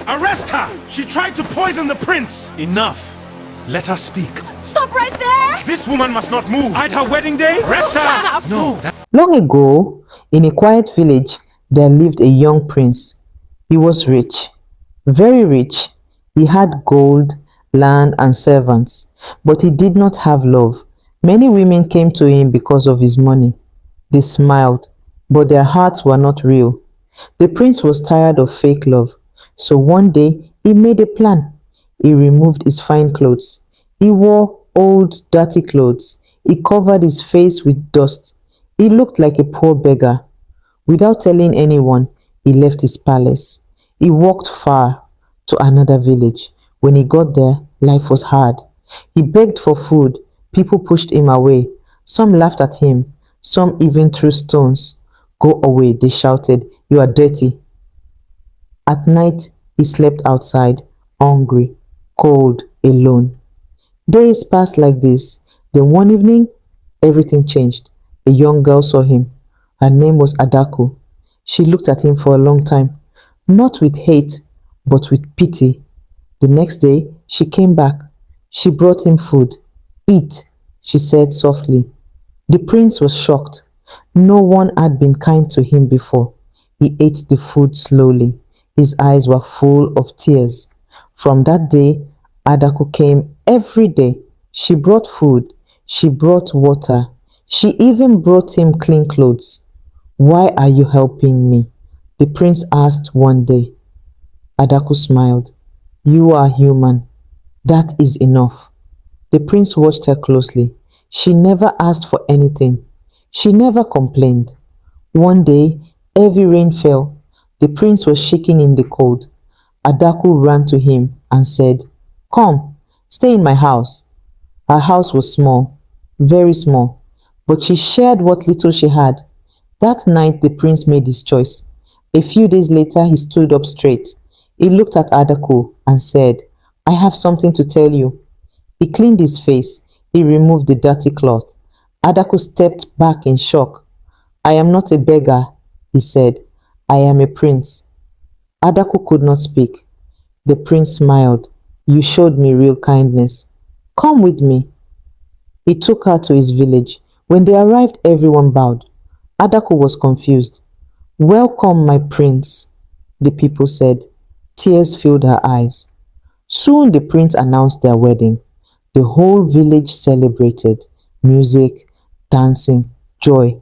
Arrest her! She tried to poison the prince! Enough! Let her speak. Stop right there! This woman must not move! At her wedding day? Arrest her! No. Long ago, in a quiet village, there lived a young prince. He was rich, very rich. He had gold, land, and servants, but he did not have love. Many women came to him because of his money. They smiled, but their hearts were not real. The prince was tired of fake love, so one day he made a plan. He removed his fine clothes. He wore old, dirty clothes. He covered his face with dust. He looked like a poor beggar. Without telling anyone, he left his palace. He walked far to another village. When he got there, life was hard. He begged for food. People pushed him away. Some laughed at him. Some even threw stones. "Go away," they shouted. "You are dirty." At night, he slept outside, hungry, cold, alone. Days passed like this. Then one evening, everything changed. A young girl saw him. Her name was Adaku. She looked at him for a long time, not with hate, but with pity. The next day, she came back. She brought him food. "Eat," she said softly. The prince was shocked. No one had been kind to him before. He ate the food slowly. His eyes were full of tears. From that day, Adaku came every day. She brought food. She brought water. She even brought him clean clothes. "Why are you helping me?" the prince asked one day. Adaku smiled. "You are human. That is enough." The prince watched her closely. She never asked for anything. She never complained. One day, heavy rain fell. The prince was shaking in the cold. Adaku ran to him and said, "Come, stay in my house." Her house was small, very small, but she shared what little she had. That night, the prince made his choice. A few days later, he stood up straight. He looked at Adaku and said, "I have something to tell you." He cleaned his face. He removed the dirty cloth. Adaku stepped back in shock. "I am not a beggar," he said. "I am a prince." Adaku could not speak. The prince smiled. "You showed me real kindness. Come with me." He took her to his village. When they arrived, everyone bowed. Adaku was confused. "Welcome, my prince," the people said. Tears filled her eyes. Soon the prince announced their wedding. The whole village celebrated. Music, dancing, joy.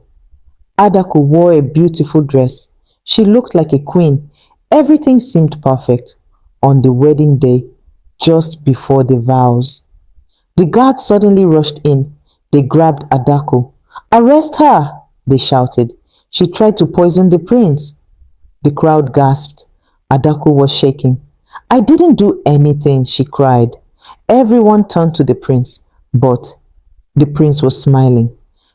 Adaku wore a beautiful dress. She looked like a queen. Everything seemed perfect. On the wedding day, just before the vows, the guards suddenly rushed in. They grabbed Adaku. "Arrest her!" they shouted. "She tried to poison the prince." The crowd gasped. Adaku was shaking. "I didn't do anything," she cried. Everyone turned to the prince, but the prince was smiling.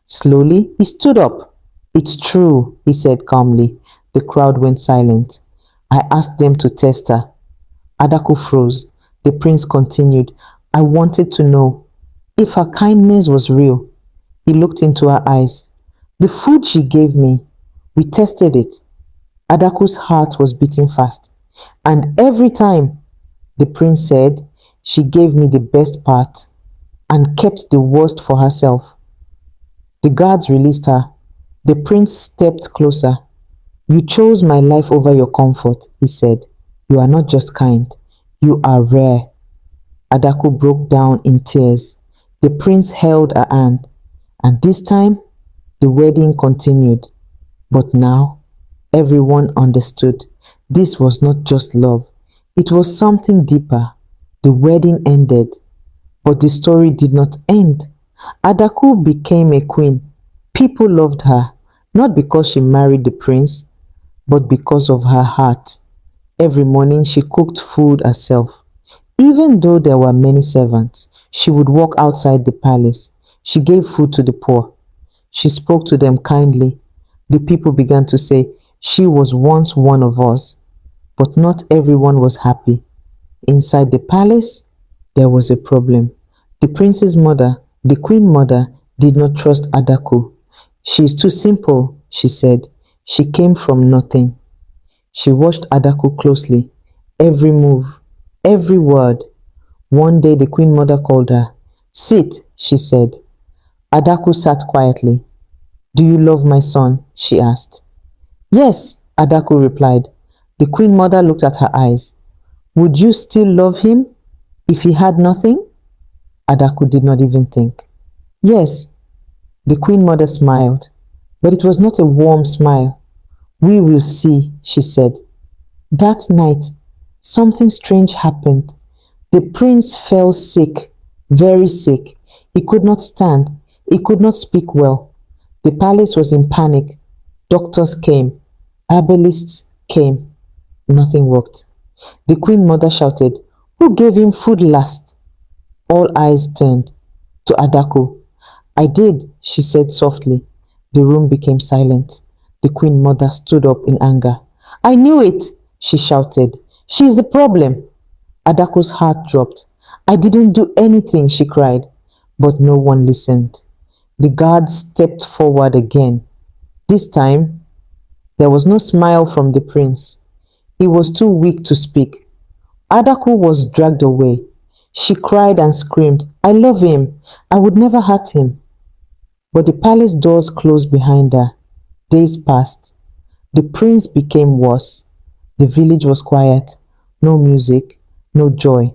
Slowly, he stood up. "It's true," he said calmly. The crowd went silent. "I asked them to test her." Adaku froze. The prince continued, "I wanted to know if her kindness was real." He looked into her eyes. "The food she gave me, we tested it." Adaku's heart was beating fast. "And every time," the prince said, "she gave me the best part and kept the worst for herself." The guards released her. The prince stepped closer. "You chose my life over your comfort," he said. "You are not just kind, you are rare." Adaku broke down in tears. The prince held her hand, and this time the wedding continued. But now everyone understood. This was not just love, it was something deeper. The wedding ended, but the story did not end. Adaku became a queen. People loved her, not because she married the prince, but because of her heart. Every morning she cooked food herself. Even though there were many servants, she would walk outside the palace. She gave food to the poor. She spoke to them kindly. The people began to say, "She was once one of us." But not everyone was happy. Inside the palace, there was a problem. The prince's mother, the queen mother, did not trust Adaku. "She is too simple," she said. "She came from nothing." She watched Adaku closely. every move, every word. One day the Queen Mother called her. Sit, she said. Adaku sat quietly. Do you love my son? She asked. Yes, Adaku replied. The Queen Mother looked at her eyes. Would you still love him if he had nothing? Adaku did not even think. Yes, the Queen Mother smiled, but it was not a warm smile. We will see, she said. That night, something strange happened. The prince fell sick, very sick. He could not stand. He could not speak well. The palace was in panic. Doctors came. Herbalists came. Nothing worked. The Queen Mother shouted, Who gave him food last? All eyes turned to Adaku. I did, she said softly. The room became silent. The Queen Mother stood up in anger. I knew it, she shouted. She is the problem. Adaku's heart dropped. I didn't do anything, she cried. But no one listened. The guards stepped forward again. This time, there was no smile from the prince. He was too weak to speak. Adaku was dragged away. She cried and screamed, I love him. I would never hurt him. But the palace doors closed behind her. Days passed. The prince became worse. The village was quiet. No music, no joy.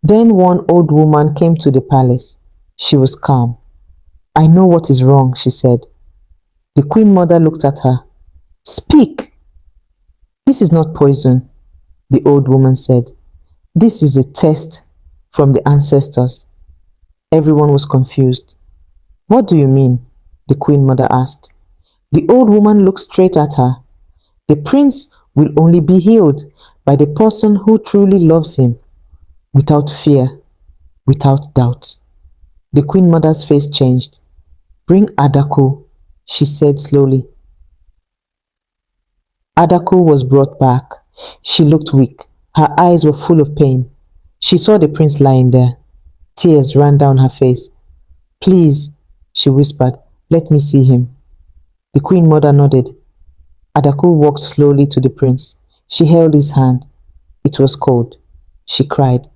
Then one old woman came to the palace. She was calm. I know what is wrong, she said. The Queen Mother looked at her. Speak. This is not poison, the old woman said. This is a test from the ancestors. Everyone was confused. What do you mean? The Queen Mother asked. The old woman looked straight at her. The prince will only be healed by the person who truly loves him, without fear, without doubt. The Queen Mother's face changed. Bring Adaku, she said slowly. Adaku was brought back. She looked weak. Her eyes were full of pain. She saw the prince lying there. Tears ran down her face. Please, she whispered, let me see him. The Queen Mother nodded. Adaku walked slowly to the prince. She held his hand. It was cold. She cried.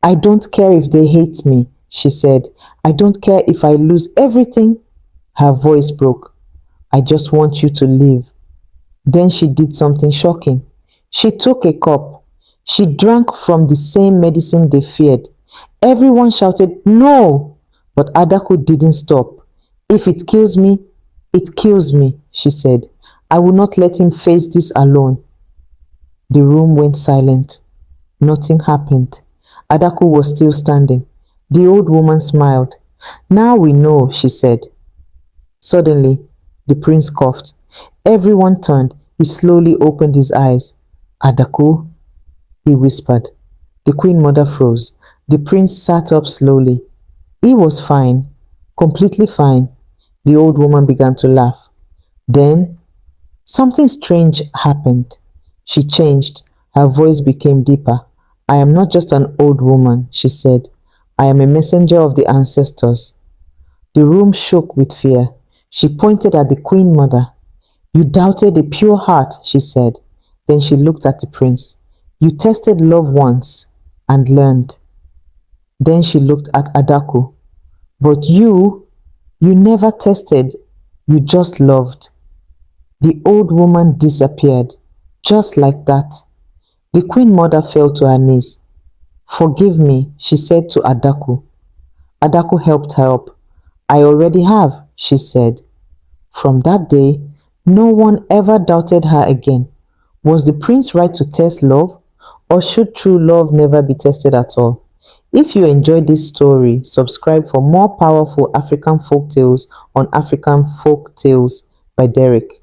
I don't care if they hate me, she said. I don't care if I lose everything. Her voice broke. I just want you to live. Then she did something shocking. She took a cup. She drank from the same medicine they feared. Everyone shouted, No! But Adaku didn't stop. If it kills me, it kills me, she said. I will not let him face this alone. The room went silent. Nothing happened. Adaku was still standing. The old woman smiled. Now we know, she said. Suddenly, the prince coughed. Everyone turned. He slowly opened his eyes. Adaku, he whispered. The Queen Mother froze. The prince sat up slowly. He was fine, completely fine. The old woman began to laugh. Then, something strange happened. She changed. Her voice became deeper. I am not just an old woman, she said. I am a messenger of the ancestors. The room shook with fear. She pointed at the Queen Mother. You doubted a pure heart, she said. Then she looked at the prince. You tested love once and learned. Then she looked at Adaku. But you never tested, you just loved. The old woman disappeared, just like that. The Queen Mother fell to her knees. Forgive me, she said to Adaku. Adaku helped her up. I already have, she said. From that day, no one ever doubted her again. Was the prince right to test love? Or should true love never be tested at all? If you enjoyed this story, subscribe for more powerful African folk tales on African Folk Tales by Derek.